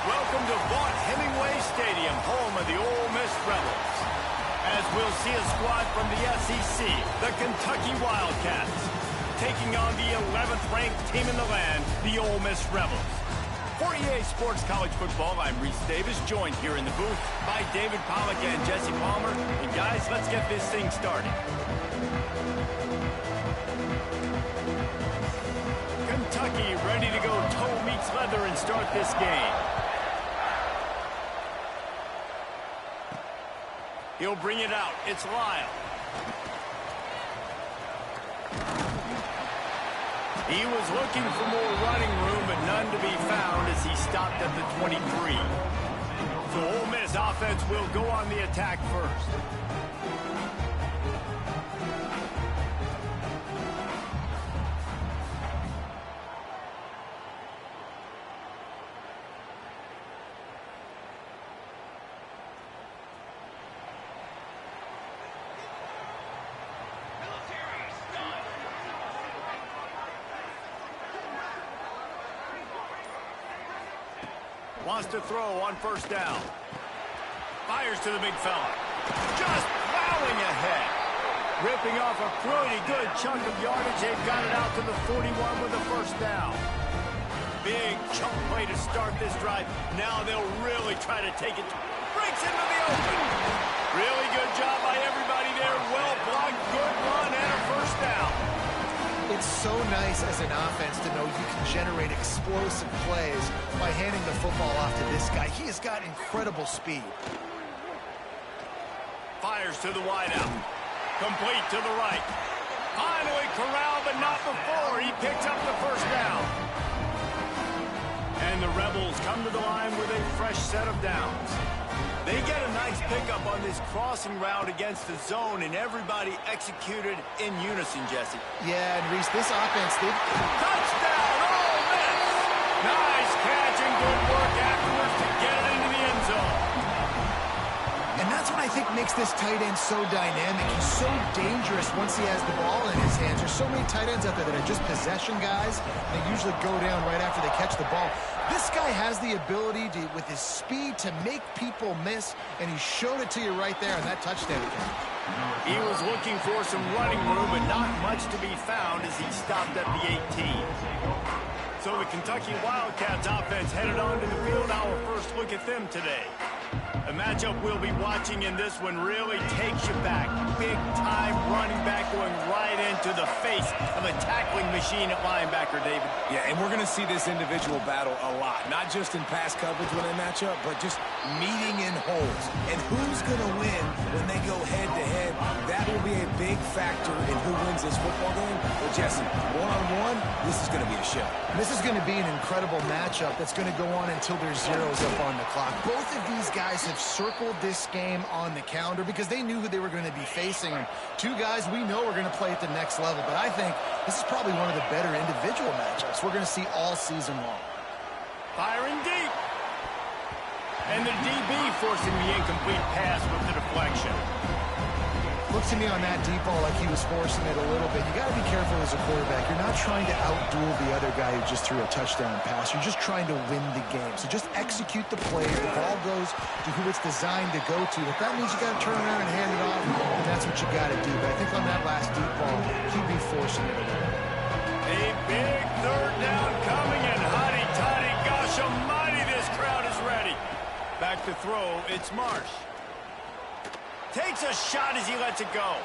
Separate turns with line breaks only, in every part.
Welcome to Vaught-Hemingway Stadium, home of the Ole Miss Rebels. As we'll see a squad from the SEC, the Kentucky Wildcats, taking on the 11th ranked team in the land, the Ole Miss Rebels. For EA Sports College Football, I'm Reese Davis, joined here in the booth by David Pollack and Jesse Palmer. And guys, let's get this thing started. Kentucky ready to go toe meets leather and start this game. He'll bring it out. It's Lyle. He was looking for more running room, but none to be found as he stopped at the 23. So Ole Miss offense will go on the attack first. Wants to throw on first down. Fires to the big fella. Just plowing ahead. Ripping off a pretty good chunk of yardage. They've got it out to the 41 with a first down. Big chunk play to start this drive. Now they'll really try to take it. Breaks into the open. Really good job by everybody there. Well blocked, good run, and a first down.
It's so nice as an offense to know you can generate explosive plays by handing the football off to this guy. He has got incredible speed.
Fires to the wideout. Complete to the right. Finally corralled, but not before. He picks up the first down. And the Rebels come to the line with a fresh set of downs. They get a nice pickup on this crossing route against the zone, and everybody executed in unison, Jesse.
Yeah, and Reese, this offense did...
Touchdown, Ole Miss! Nice catch and good work afterwards to get it into the end zone.
And that's what I think makes this tight end so dynamic. He's so dangerous once he has the ball in his hands. There's so many tight ends out there that are just possession guys. They usually go down right after they catch the ball. This guy has the ability to, with his speed, to make people miss, and he showed it to you right there on that touchdown catch.
He was looking for some running room, but not much to be found as he stopped at the 18. So the Kentucky Wildcats offense headed onto the field. Our first look at them today. The matchup we'll be watching in this one really takes you back. Big-time running back going right into the face of a tackling machine at linebacker, David.
Yeah, and we're going to see this individual battle a lot. Not just in pass coverage when they match up, but just meeting in holes. And who's going to win when they go head-to-head? That will be a big factor in who wins this football game. Well, Jesse, one-on-one, this is going to be a show.
This is going to be an incredible matchup that's going to go on until there's zeros up on the clock. Both of these guys have circled this game on the calendar because they knew who they were going to be facing. And two guys we know are going to play at the next level. But I think this is probably one of the better individual matchups we're going to see all season long.
Firing deep. And the DB forcing the incomplete pass with the deflection.
Looks to me on that deep ball like he was forcing it a little bit. You got to be careful as a quarterback. You're not trying to outduel the other guy who just threw a touchdown pass. You're just trying to win the game. So just execute the play. The ball goes to who it's designed to go to. If that means you got to turn around and hand it off, then that's what you got to do. But I think on that last deep ball, he'd be forcing it a little.
A big third down coming, and hotty-toddy, gosh almighty, this crowd is ready. Back to throw, it's Marsh. Takes a shot as he lets it go.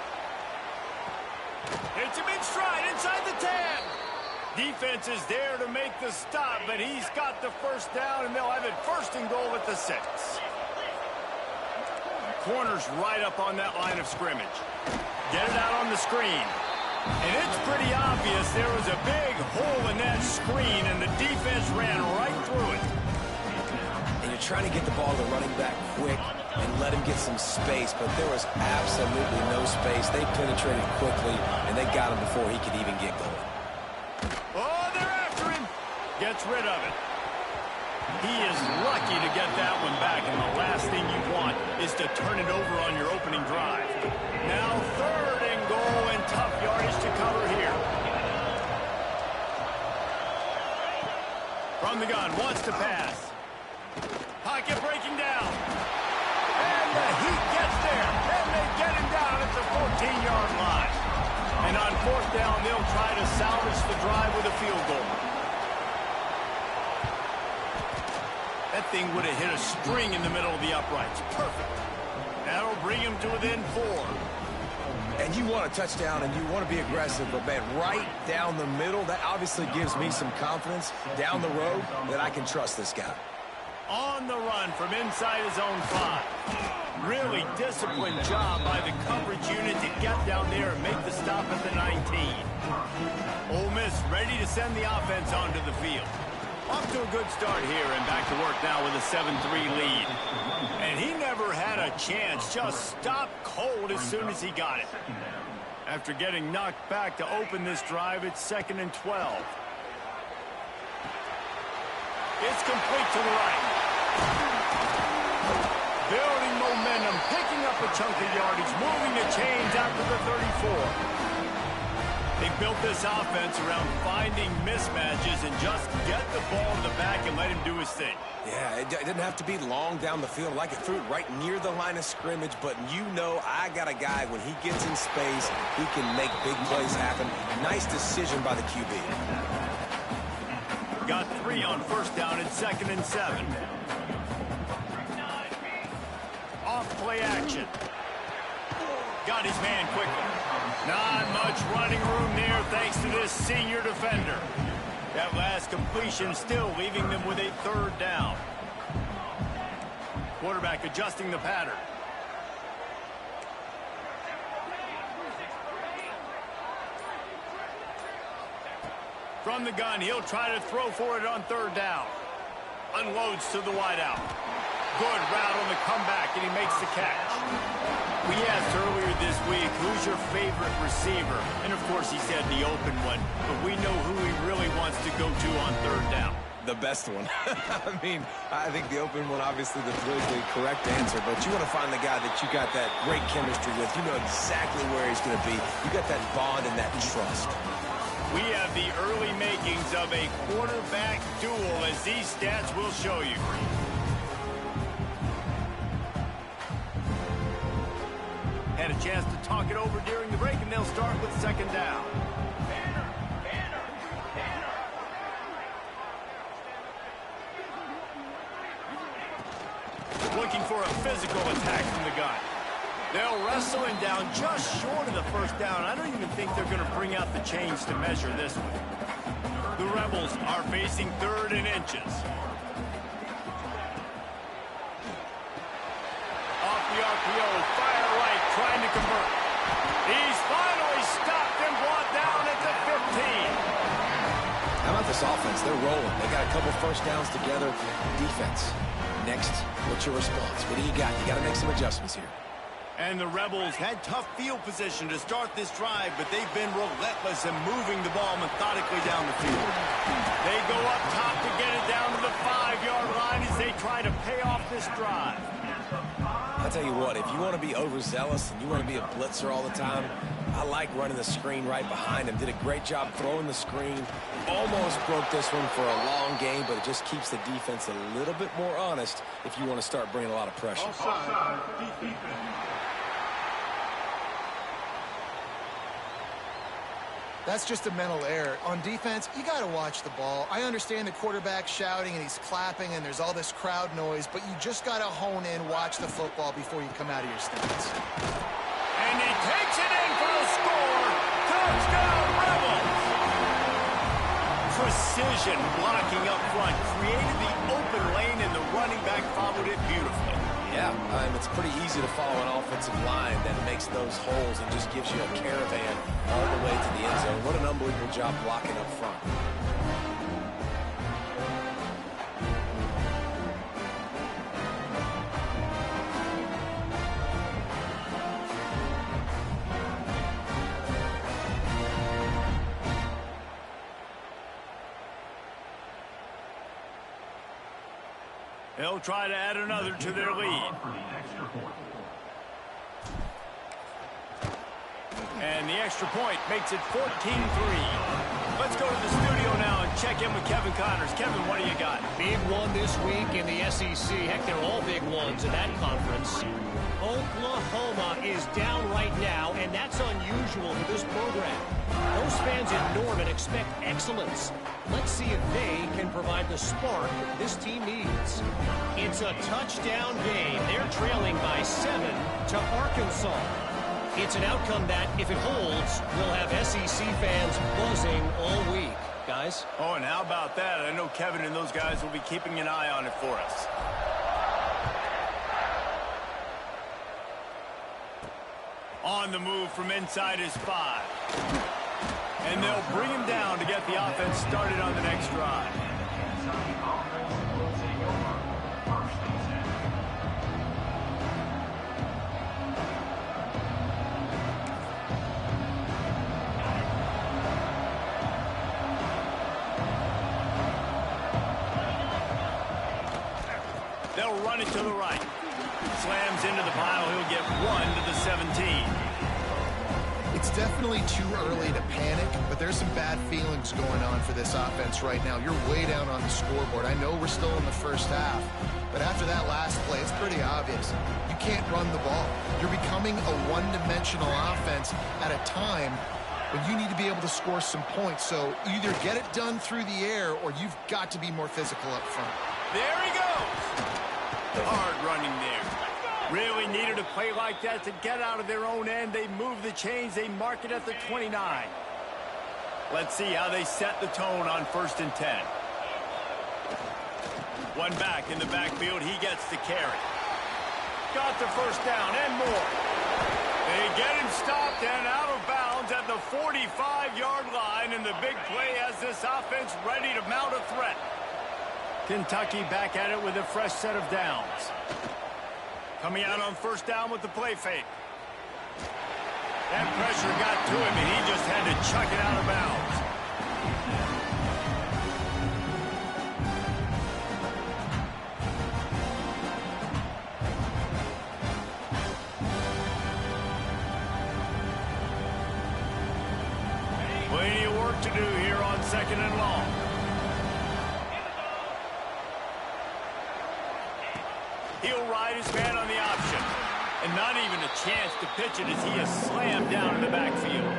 Hits him in stride inside the 10. Defense is there to make the stop, but he's got the first down, and they'll have it first and goal at the 6. Corner's right up on that line of scrimmage. Get it out on the screen. And it's pretty obvious there was a big hole in that screen, and the defense ran right through it.
And you're trying to get the ball to the running back quick and let him get some space, but there was absolutely no space. They penetrated quickly, and they got him before he could even get going.
Oh, they're after him. Gets rid of it. He is lucky to get that one back, and the last thing you want is to turn it over on your opening drive. Now 3rd and goal, and tough yardage to cover here. the gun, wants to pass. Pocket breaking down. And the Heat gets there. And they get him down at the 14-yard line. And on fourth down, they'll try to salvage the drive with a field goal. That thing would have hit a string in the middle of the uprights. Perfect. That'll bring him to within 4.
And you want a touchdown and you want to be aggressive, but man, right down the middle, that obviously gives me some confidence down the road that I can trust this guy.
On the run from inside his own 5. Really disciplined job by the coverage unit to get down there and make the stop at the 19. Ole Miss ready to send the offense onto the field. Off to a good start here and back to work now with a 7-3 lead. And he never had a chance, just stopped cold as soon as he got it. After getting knocked back to open this drive, it's 2nd and 12. It's complete to the right. Building momentum, picking up a chunk of yardage, moving the chains out to the 34. They built this offense around finding mismatches and just get the ball to the back and let him do his thing.
Yeah, it didn't have to be long down the field. Like it threw it right near the line of scrimmage, but you know I got a guy, when he gets in space, he can make big plays happen. Nice decision by the QB.
Got 3 on first down and 2nd and 7. Off play action. Got his man quickly. Not much running room there thanks to this senior defender. That last completion still leaving them with a 3rd down. Quarterback adjusting the pattern. From the gun, he'll try to throw for it on 3rd down. Unloads to the wideout. Good route on the comeback, and he makes the catch. We asked earlier this week, who's your favorite receiver? And, of course, he said the open one. But we know who he really wants to go to on 3rd down.
The best one. I mean, I think the open one, obviously, the politically correct answer. But you want to find the guy that you got that great chemistry with. You know exactly where he's going to be. You got that bond and that trust.
We have the early makings of a quarterback duel, as these stats will show you. Had a chance to talk it over during the break, and they'll start with 2nd down. Looking for a physical attack from the gun. They'll wrestle him down just short of the 1st down. I don't even think they're going to bring out the chains to measure this one. The Rebels are facing 3rd and inches. Off the RPO, fire right, trying to convert. He's finally stopped and brought down at the 15.
How about this offense? They're rolling. They got a couple 1st downs together. Defense. Next, what's your response? What do you got? You got to make some adjustments here.
And the Rebels had tough field position to start this drive, but they've been relentless in moving the ball methodically down the field. They go up top to get it down to the 5-yard line as they try to pay off this drive.
I'll tell you what, if you want to be overzealous and you want to be a blitzer all the time, I like running the screen right behind him. Did a great job throwing the screen. Almost broke this one for a long game, but it just keeps the defense a little bit more honest if you want to start bringing a lot of pressure.
Offside.
That's just a mental error. On defense, you got to watch the ball. I understand the quarterback shouting and he's clapping and there's all this crowd noise, but you just got to hone in, watch the football before you come out of your stance.
And he takes it in for the score. Touchdown, Rebels! Precision blocking up front created the open lane, and the running back followed it beautifully.
Yeah, it's pretty easy to follow an offensive line that makes those holes and just gives you a caravan all the way to the end zone. What an unbelievable job blocking up front.
They'll try to add another to their lead. And the extra point makes it 14-3. Let's go to the studio now and check in with Kevin Connors. Kevin, what do you got?
Big one this week in the SEC. Heck, they're all big ones in that conference. Oklahoma is down right now, and that's unusual for this program. Those fans in Norman expect excellence. Let's see if they can provide the spark this team needs. It's a touchdown game. They're trailing by 7 to Arkansas. It's an outcome that, if it holds, will have SEC fans buzzing all week. Guys?
Oh, and how about that? I know Kevin and those guys will be keeping an eye on it for us. On the move from inside his 5. And they'll bring him down to get the offense started on the next drive. They'll run it to the right. Slams into the pile. He'll get 1 to the 17.
It's definitely too early to panic, but there's some bad feelings going on for this offense right now. You're way down on the scoreboard. I know we're still in the first half, but after that last play, it's pretty obvious. You can't run the ball. You're becoming a one-dimensional offense at a time when you need to be able to score some points. So either get it done through the air or you've got to be more physical up front.
There he goes. Hard running there. Really needed a play like that to get out of their own end. They move the chains. They mark it at the 29. Let's see how they set the tone on 1st and 10. One back in the backfield. He gets the carry. Got the first down and more. They get him stopped and out of bounds at the 45-yard line, and the big play has this offense ready to mount a threat. Kentucky back at it with a fresh set of downs. Coming out on 1st down with the play fake. That pressure got to him, and he just had to chuck it out of bounds. Plenty of work to do here on 2nd and long. He'll ride his man on the option. And not even a chance to pitch it as he is slammed down in the backfield.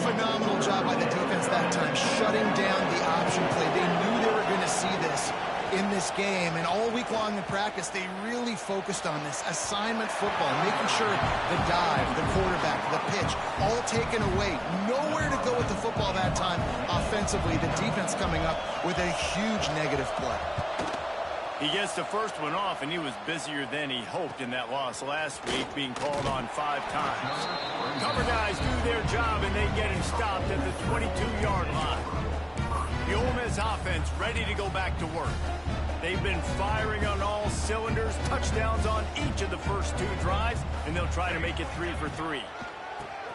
Phenomenal job by the defense that time, shutting down the option play. They knew they were going to see this in this game, and all week long in practice, they really focused on this assignment football, making sure the dive, the quarterback, the pitch, all taken away. Nowhere to go with the football that time offensively. The defense coming up with a huge negative play.
He gets the first one off, and he was busier than he hoped in that loss last week, being called on 5 times. Cover guys do their job, and they get him stopped at the 22-yard line. The Ole Miss offense ready to go back to work. They've been firing on all cylinders, touchdowns on each of the first 2 drives, and they'll try to make it 3 for 3.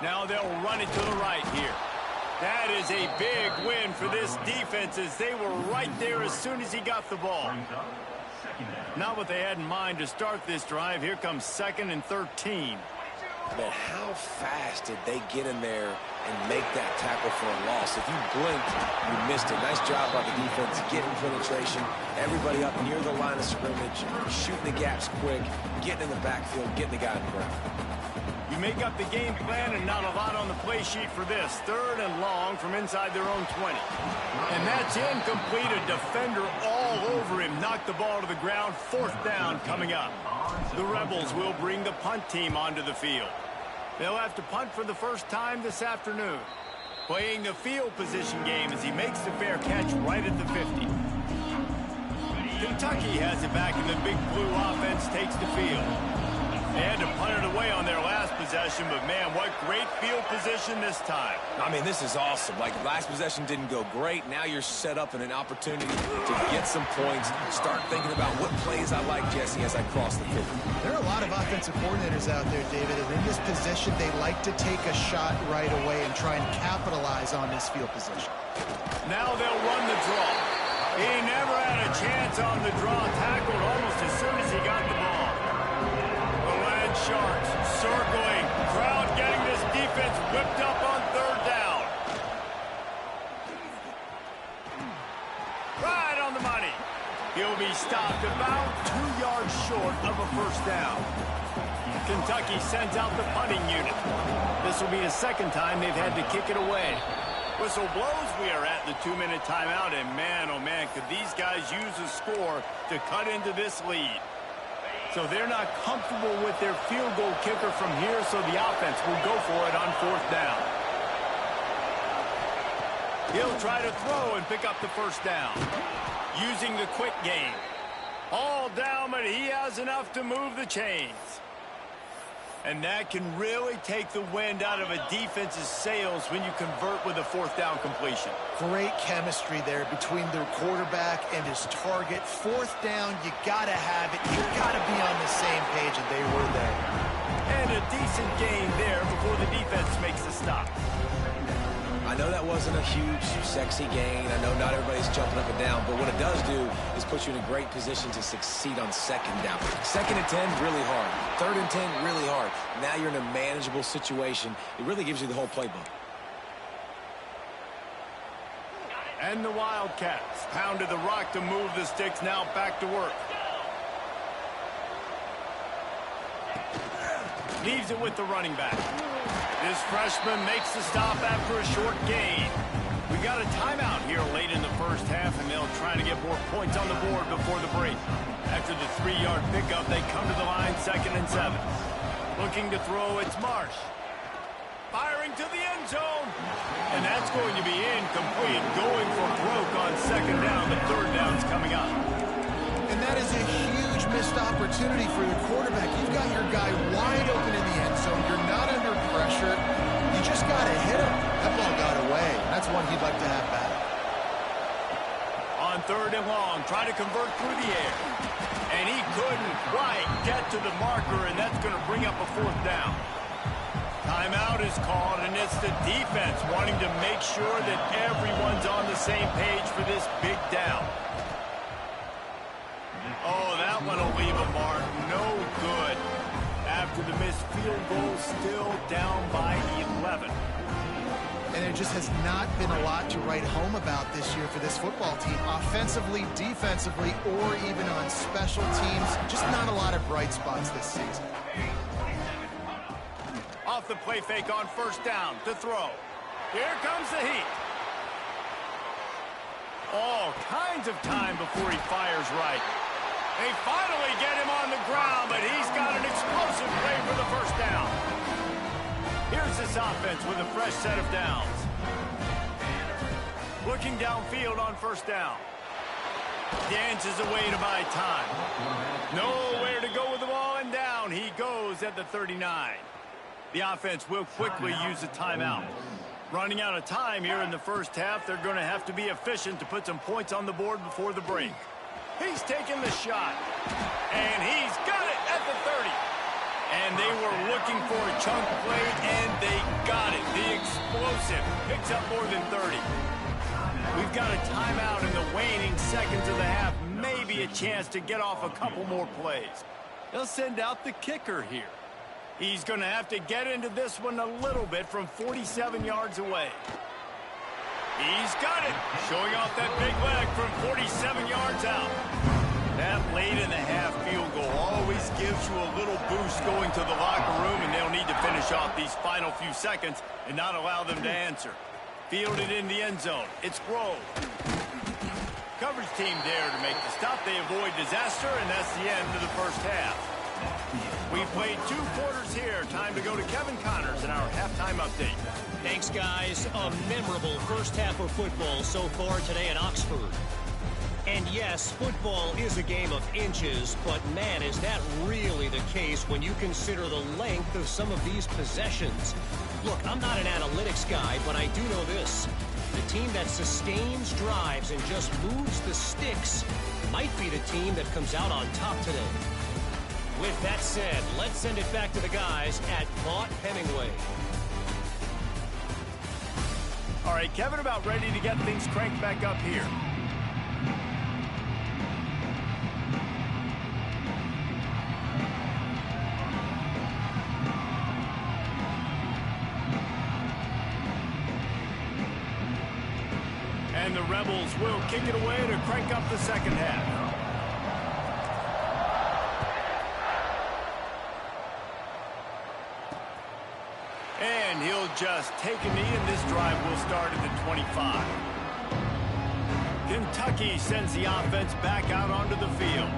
Now they'll run it to the right here. That is a big win for this defense, as they were right there as soon as he got the ball. Not what they had in mind to start this drive. Here comes 2nd and 13.
Man, how fast did they get in there and make that tackle for a loss? If you blinked, you missed it. Nice job by the defense getting penetration. Everybody up near the line of scrimmage, shooting the gaps quick, getting in the backfield, getting the guy in the ground.
You make up the game plan, and not a lot on the play sheet for this. 3rd and long from inside their own 20. And that's incomplete. A defender all over him. Knocked the ball to the ground. 4th down coming up. The Rebels will bring the punt team onto the field. They'll have to punt for the first time this afternoon. Playing the field position game as he makes the fair catch right at the 50. Kentucky has it back, and the Big Blue offense takes the field. They had to punt it away on their last possession, but man, what great field position this time.
I mean, this is awesome. Like, last possession didn't go great. Now you're set up in an opportunity to get some points. Start thinking about what plays I like, Jesse, as I cross the 50.
There are a lot of offensive coordinators out there, David, and in this position, they like to take a shot right away and try and capitalize on this field position.
Now they'll run the draw. He never had a chance on the draw, tackled almost as soon as he got the ball. Sharks circling, crowd getting this defense whipped up on 3rd down. be stopped about 2 yards short of a first down. Kentucky sends out the punting unit. This will be the second time they've had to kick it away. Whistle blows, we are at the 2-minute timeout, and man, oh man, could these guys use a score to cut into this lead. So they're not comfortable with their field goal kicker from here, so the offense will go for it on fourth down. He'll try to throw and pick up the first down. Using the quick game. All down, but he has enough to move the chains. And that can really take the wind out of a defense's sails when you convert with a fourth down completion.
Great chemistry there between their quarterback and his target. Fourth down, you got to have it. You got to be on the same page, and they were there.
And a decent gain there before the defense makes the stop.
I know that wasn't a huge, sexy gain. I know not everybody's jumping up and down, but what it does do is put you in a great position to succeed on second down. Second and 10, really hard. Third and 10, really hard. Now you're in a manageable situation. It really gives you the whole playbook.
And the Wildcats pounded the rock to move the sticks, now back to work. Leaves it with the running back. This freshman makes the stop after a short gain. We got a timeout here late in the first half, and they'll try to get more points on the board before the break. After the 3-yard pickup, they come to the line, 2nd and 7. Looking to throw, it's Marsh. Firing to the end zone. And that's going to be incomplete. Going for broke on second down. The third down's coming up.
And that is a huge missed opportunity for the quarterback. You've got your guy wide open in the end zone. You're not under pressure. You just got to hit him. That ball got away. That's one he'd like to have back.
On 3rd and long, try to convert through the air. And he couldn't quite get to the marker, and that's going to bring up a fourth down. Timeout is called, and it's the defense wanting to make sure that everyone's on the same page for this big down. Oh, that one will leave a mark. No good. After the missed field goal, still down by 11.
And there just has not been a lot to write home about this year for this football team. Offensively, defensively, or even on special teams. Just not a lot of bright spots this season.
Off the play fake on first down to throw. Here comes the heat. All kinds of time before he fires right. They finally get him on the ground, but he's got an explosive play for the first down. Here's this offense with a fresh set of downs. Looking downfield on first down. Dances away to buy time. Nowhere to go with the ball, and down he goes at the 39. The offense will quickly use a timeout. Running out of time here in the first half, they're going to have to be efficient to put some points on the board before the break. He's taking the shot, and he's got it at the 30. And they were looking for a chunk play, and they got it. The explosive picks up more than 30. We've got a timeout in the waning seconds of the half. Maybe a chance to get off a couple more plays. They'll send out the kicker here. He's going to have to get into this one a little bit from 47 yards away. He's got it. Showing off that big leg from 47 yards out. That late in the half field goal always gives you a little boost going to the locker room, and they'll need to finish off these final few seconds and not allow them to answer. Fielded in the end zone. It's Grove. Coverage team there to make the stop. They avoid disaster, and that's the end of the first half. We've played 2 quarters here. Time to go to Kevin Connors in our halftime update.
Thanks, guys. A memorable first half of football so far today at Oxford. And yes, football is a game of inches, but man, is that really the case when you consider the length of some of these possessions. Look, I'm not an analytics guy, but I do know this. The team that sustains drives and just moves the sticks might be the team that comes out on top today. With that said, let's send it back to the guys at Vaught Hemingway.
All right, Kevin, about ready to get things cranked back up here. And the Rebels will kick it away to crank up the second half. just take a knee, and this drive will start at the 25. Kentucky sends the offense back out onto the field.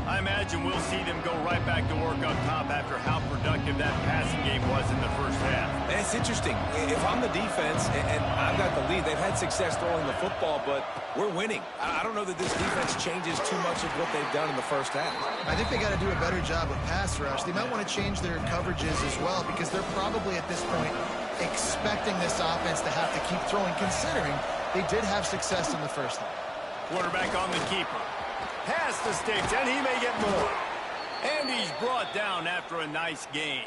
I imagine we'll see them go right back to work up top after how productive that passing game was in the first half.
And it's interesting. If I'm the defense and I've got the lead, they've had success throwing the football, but we're winning. I don't know that this defense changes too much of what they've done in the first half.
I think they got to do a better job of pass rush. They might want to change their coverages as well because they're probably at this point expecting this offense to have to keep throwing, considering they did have success in the first half.
Quarterback on the keeper. Pass the sticks, and he may get more. And he's brought down after a nice gain.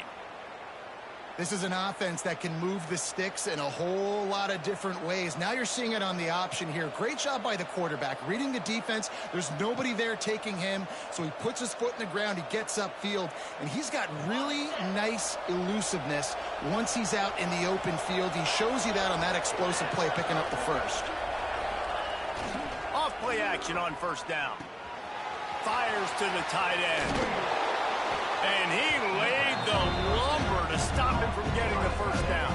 This is an offense that can move the sticks in a whole lot of different ways. Now you're seeing it on the option here. Great job by the quarterback. Reading the defense, there's nobody there taking him, so he puts his foot in the ground, he gets upfield, and he's got really nice elusiveness once he's out in the open field. He shows you that on that explosive play, picking up the first.
Off play action on first down. Fires to the tight end. And he laid the lumber to stop him from getting the first down.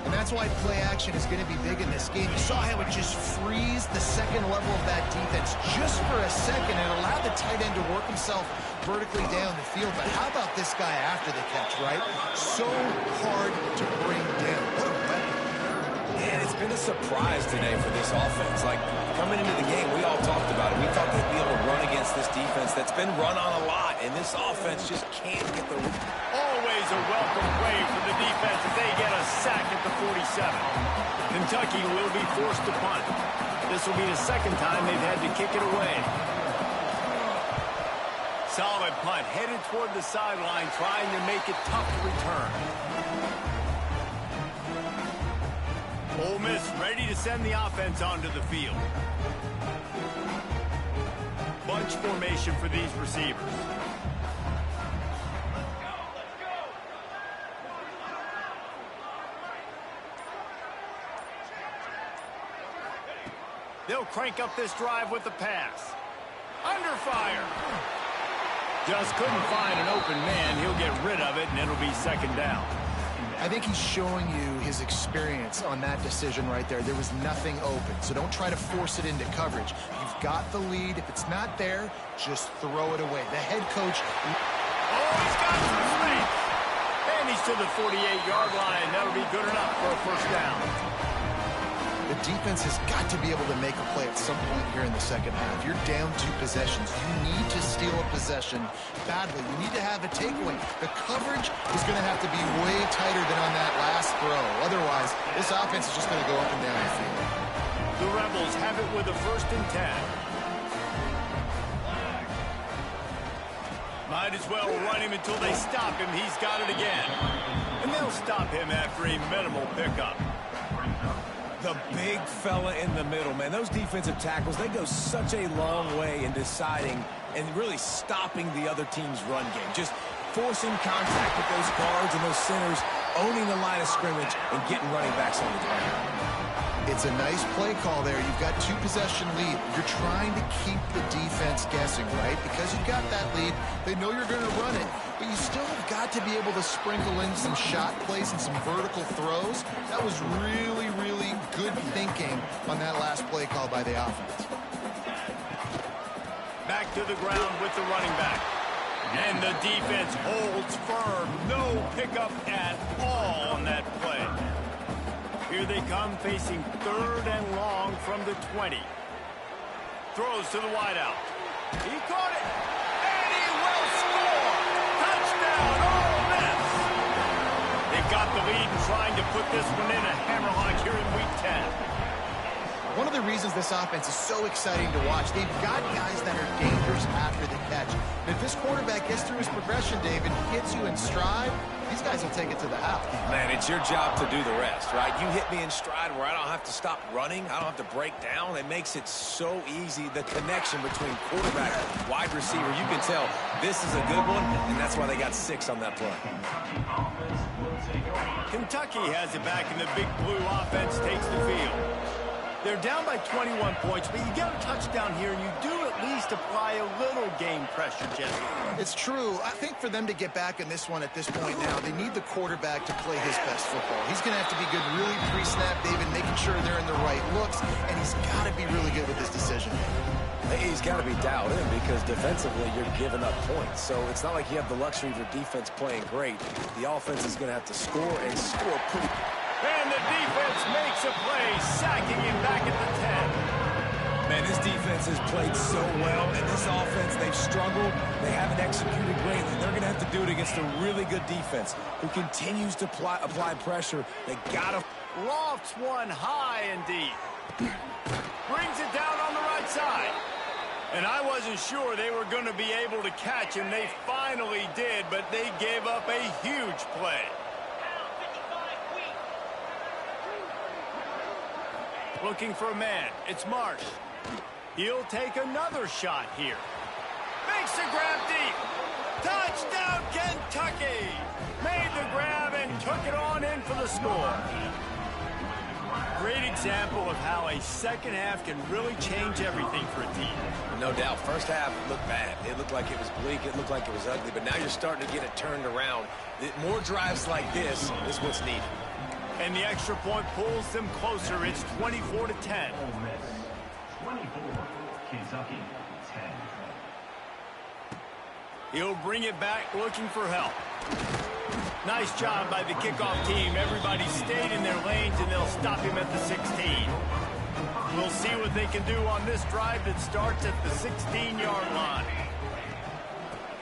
And that's why play action is going to be big in this game. You saw how it just frees the second level of that defense just for a second and allowed the tight end to work himself vertically down the field. But how about this guy after the catch, right? So hard to bring down. What a weapon.
And it's been a surprise today for this offense. Like, coming into the game, we all talked about it. We thought they'd be able to run against this defense that's been run on a lot, and this offense just can't get the...
Always a welcome play for the defense as they get a sack at the 47. Kentucky will be forced to punt. This will be the second time they've had to kick it away. Solid punt, headed toward the sideline, trying to make it tough to return. Ole Miss ready to send the offense onto the field. Bunch formation for these receivers. They'll crank up this drive with the pass. Under fire. Just couldn't find an open man. He'll get rid of it, and it'll be second down.
I think he's showing you his experience on that decision right there. There was nothing open, so don't try to force it into coverage. You've got the lead. If it's not there, just throw it away. The head coach...
Oh, he's got some space. And he's to the 48-yard line. That'll be good enough for a first down.
The defense has got to be able to make a play at some point here in the second half. You're down 2 possessions. You need to steal a possession badly. You need to have a takeaway. The coverage is going to have to be way tighter than on that last throw. Otherwise, this offense is just going to go up and down the field.
The Rebels have it with a 1st and 10. Might as well run him until they stop him. He's got it again. And they'll stop him after a minimal pickup.
The big fella in the middle, man. Those defensive tackles, they go such a long way in deciding and really stopping the other team's run game. Just forcing contact with those guards and those centers, owning the line of scrimmage, and getting running backs on the ground.
It's a nice play call there. You've got 2-possession lead. You're trying to keep the defense guessing, right? Because you've got that lead, they know you're going to run it, but you still have got to be able to sprinkle in some shot plays and some vertical throws. That was really, really good thinking on that last play call by the offense.
Back to the ground with the running back. And the defense holds firm. No pickup at all on that play. Here they come, facing 3rd and long from the 20. Throws to the wideout. He caught it. And he will score. Touchdown, Ole Miss. They've got the lead and trying to put this one in a hammerlock here in Week 10.
One of the reasons this offense is so exciting to watch, they've got guys that are dangerous after the catch. And if this quarterback gets through his progression, David, gets you in stride, these guys will take it to the house.
Man, it's your job to do the rest, right? You hit me in stride where I don't have to stop running. I don't have to break down. It makes it so easy. The connection between quarterback and wide receiver, you can tell this is a good one, and that's why they got 6 on that play.
Kentucky has it back, and the big blue offense takes the field. They're down by 21 points, but you get a touchdown here, and you do at least apply a little game pressure, Jesse.
It's true. I think for them to get back in this one at this point now, they need the quarterback to play his best football. He's going to have to be good really pre-snap, David, making sure they're in the right looks, and he's got to be really good with his decision.
He's got to be dialed in because defensively you're giving up points. So it's not like you have the luxury of your defense playing great. The offense is going to have to score and score pretty.
And the defense makes a play, sacking him back at the 10.
Man, this defense has played so well, and this offense, they've struggled. They haven't executed greatly. They're going to have to do it against a really good defense who continues to apply pressure. They got to...
Lofts one high and deep. Brings it down on the right side. And I wasn't sure they were going to be able to catch him. They finally did, but they gave up a huge play. Looking for a man. It's Marsh. He'll take another shot here. Makes the grab deep. Touchdown, Kentucky! Made the grab and took it on in for the score. Great example of how a second half can really change everything for a team.
No doubt. First half looked bad. It looked like it was bleak. It looked like it was ugly. But now you're starting to get it turned around. More drives like this is what's needed.
And the extra point pulls them closer. It's 24-10.
24, Kentucky, 10.
He'll bring it back looking for help. Nice job by the kickoff team. Everybody stayed in their lanes, and they'll stop him at the 16. We'll see what they can do on this drive that starts at the 16-yard line.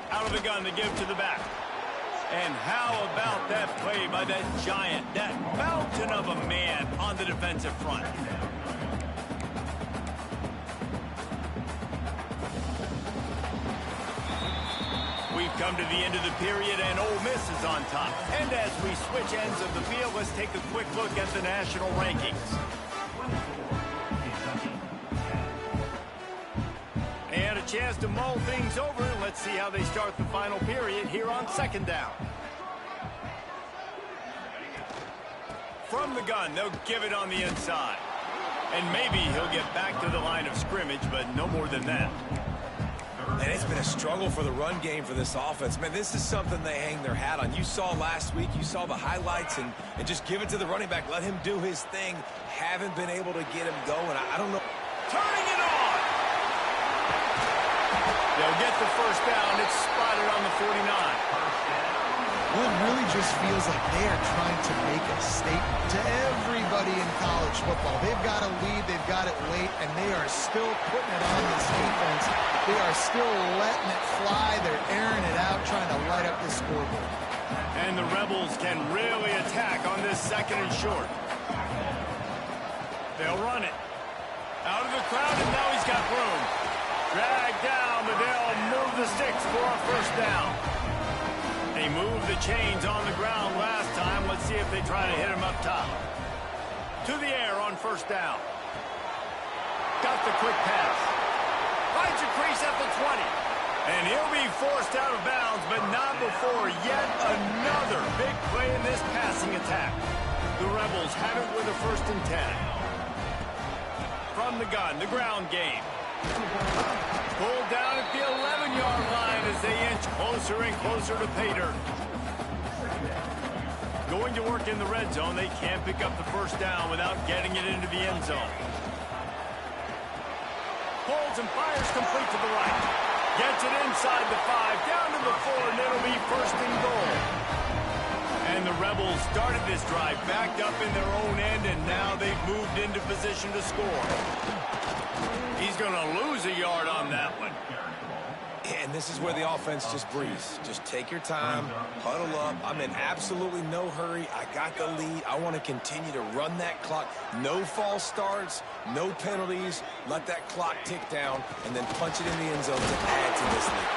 Out of the gun to give to the back. And how about that play by that giant, that mountain of a man on the defensive front? We've come to the end of the period, and Ole Miss is on top. And as we switch ends of the field, let's take a quick look at the national rankings.
24, Kentucky, 10.
And a chance to mull things over. Let's see how they start the final period here on second down. From the gun, they'll give it on the inside. And maybe he'll get back to the line of scrimmage, but no more than that.
And it's been a struggle for the run game for this offense. Man, this is something they hang their hat on. You saw last week, you saw the highlights, and just give it to the running back. Let him do his thing. Haven't been able to get him going. I don't know.
Turning it on! They'll get the first down. It's spotted on the 49.
Well, it really just feels like they are trying to make a statement to everybody in college football. They've got a lead, they've got it late, and they are still putting it on this defense. They are still letting it fly. They're airing it out, trying to light up the scoreboard.
And the Rebels can really attack on this second and short. They'll run it. Out of the crowd, and now he's got room. Dragged down, but they'll move the sticks for a first down. They moved the chains on the ground last time. Let's see if they try to hit him up top. To the air on first down. Got the quick pass. Finds a crease at the 20. And he'll be forced out of bounds, but not before yet another big play in this passing attack. The Rebels have it with a 1st and 10. From the gun, the ground game. Pulled down at the 11-yard line as they inch closer and closer to pay dirt. Going to work in the red zone. They can't pick up the first down without getting it into the end zone. Pulls and fires complete to the right. Gets it inside the 5, down to the 4, and it'll be 1st and goal. And the Rebels started this drive backed up in their own end, and now they've moved into position to score. He's going to lose a yard on that one.
And this is where the offense just breathes. Just take your time, huddle up. I'm in absolutely no hurry. I got the lead. I want to continue to run that clock. No false starts, no penalties. Let that clock tick down, and then punch it in the end zone to add to this lead.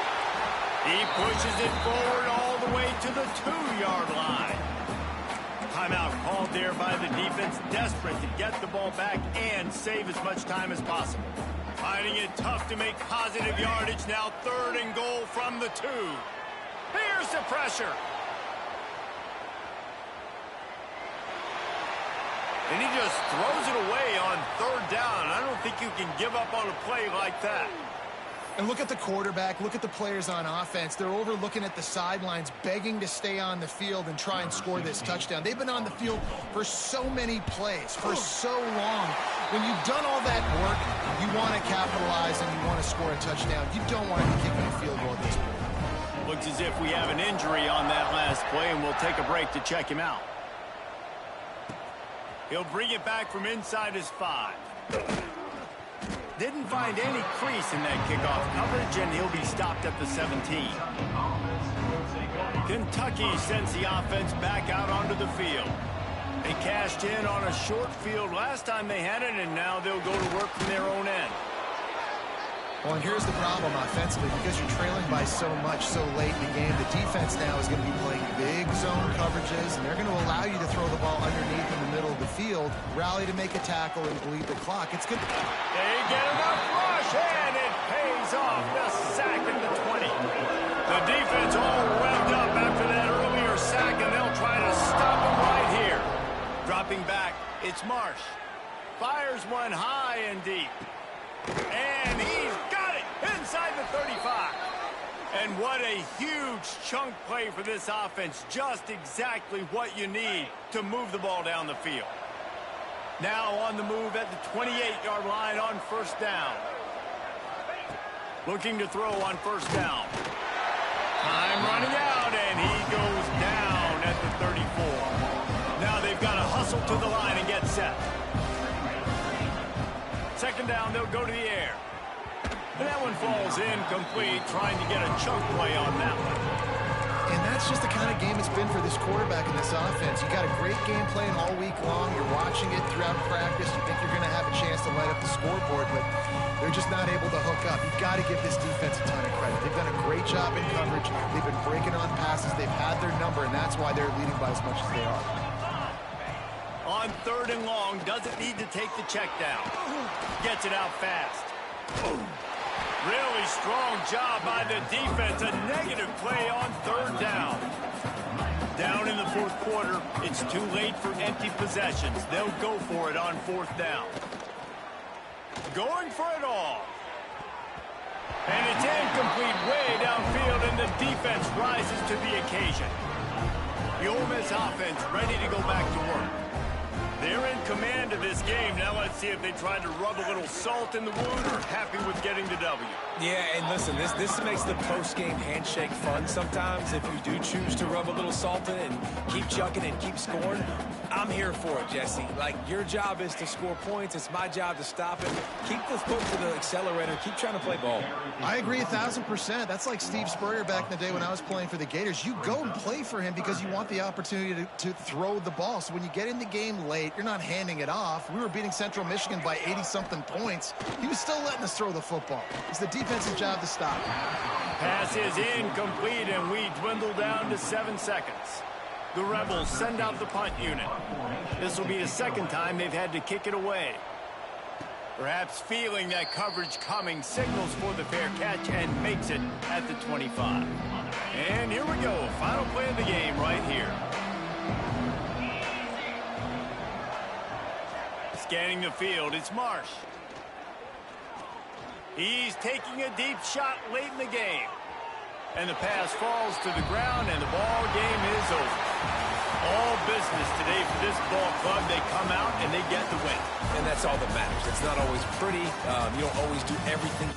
He pushes it forward all the way to the 2-yard line. Timeout called there by the defense, desperate to get the ball back and save as much time as possible. Finding it tough to make positive yardage. Now 3rd and goal from the 2. Here's the pressure. And he just throws it away on 3rd down. I don't think you can give up on a play like that.
And look at the quarterback, look at the players on offense. They're over looking at the sidelines, begging to stay on the field and try and score this touchdown. They've been on the field for so many plays, for so long. When you've done all that work, you want to capitalize and you want to score a touchdown. You don't want to be kicking a field goal at this point.
Looks as if we have an injury on that last play, and we'll take a break to check him out. He'll bring it back from inside his 5. Didn't find any crease in that kickoff coverage, and he'll be stopped at the 17. Kentucky sends the offense back out onto the field. They cashed in on a short field last time they had it, and now they'll go to work from their own end.
Well, and here's the problem offensively. Because you're trailing by so much so late in the game, the defense now is going to be playing big zone coverages, and they're going to allow you to throw the ball underneath in the middle of the field, rally to make a tackle, and bleed the clock. It's good.
They get enough rush, and it pays off. The sack at the 20. The defense all wound up after that earlier sack, and they'll try to stop him right here. Dropping back, it's Marsh. Fires one high and deep. And he's got it inside the 35. And what a huge chunk play for this offense. Just exactly what you need to move the ball down the field. Now on the move at the 28-yard line on first down. Looking to throw on first down. Time running out, and he goes down at the 34. Now they've got to hustle to the line and get set. Second down, they'll go to the air. And that one falls incomplete, trying to get a chunk play on that one.
And that's just the kind of game it's been for this quarterback in this offense. You got a great game plan all week long. You're watching it throughout practice. You think you're going to have a chance to light up the scoreboard, but they're just not able to hook up. You've got to give this defense a ton of credit. They've done a great job in coverage. They've been breaking on passes. They've had their number, and that's why they're leading by as much as they are.
On third and long, doesn't need to take the check down. Gets it out fast. Really strong job by the defense. A negative play on third down. Down in the fourth quarter, it's too late for empty possessions. They'll go for it on fourth down. Going for it all. And it's incomplete way downfield, and the defense rises to the occasion. The Ole Miss offense ready to go back to work. They're in command of this game. Now let's see if they try to rub a little salt in the wound or happy with getting the W.
Yeah, and listen, this makes the post-game handshake fun sometimes. If you do choose to rub a little salt in and keep chucking and keep scoring, I'm here for it, Jesse. Like, your job is to score points. It's my job to stop it. Keep the foot to the accelerator. Keep trying to play ball.
I agree 1,000%. That's like Steve Spurrier back in the day when I was playing for the Gators. You go and play for him because you want the opportunity to throw the ball. So when you get in the game late, you're not handing it off. We were beating Central Michigan by 80-something points. He was still letting us throw the football. It's the defense's job to stop.
Pass is incomplete, and we dwindle down to 7 seconds. The Rebels send out the punt unit. This will be the second time they've had to kick it away. Perhaps feeling that coverage coming, signals for the fair catch and makes it at the 25. And here we go, final play of the game right here. Scanning the field, it's Marsh. He's taking a deep shot late in the game. And the pass falls to the ground, and the ball game is over. All business today for this ball club. They come out and they get the win.
And that's all that matters. It's not always pretty. You don't always do everything.